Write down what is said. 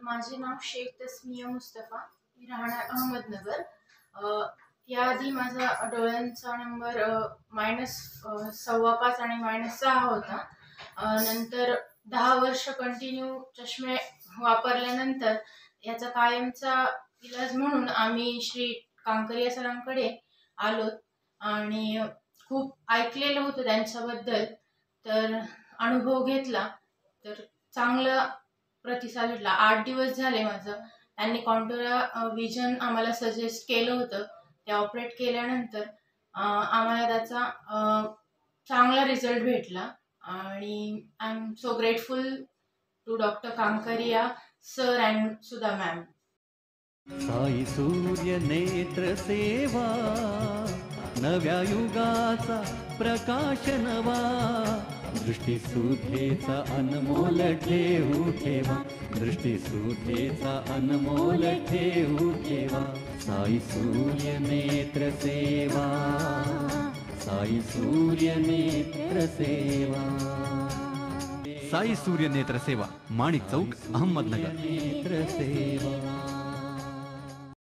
माझे नाव शेख तस्मिया मुस्तफा. मी राहणार अहमदनगर. याआधी माझा डोळ्यांचा नंबर -5.25 आणि -6 होता. नंतर 10 वर्ष कंटिन्यू चष्मे वापरल्यानंतर याचा कायमचा इलाज म्हणून आम्ही श्री कांकरिया सरांकडे आलो आणि खूप ऐकलेलं होतं त्यांच्याबद्दल. तर अनुभव घेतला तर चांगला प्रतिसाद भेटला. 8 दिवस झाले माझं. त्यांनी कॉन्टोरा विजन आम्हाला सजेस्ट केलं होतं. ते ऑपरेट केल्यानंतर आम्हाला त्याचा चांगला रिझल्ट भेटला आणि I am so grateful to doctor Kankaria sir and Sudha ma'am. Sai Surya Netra सेवा, नव्या युगाचा प्रकाश नवा, दृष्टीसुधेचा अनमोल ठेवू ठेवा, दृष्टीसुधेचा अनमोल ठेवू ठेवा. साई सूर्य नेत्र सेवा, साई सूर्य नेत्र सेवा. साई सूर्य नेत्र सेवा, माणिक चौक, अहमदनगर. नेत्र सेवा.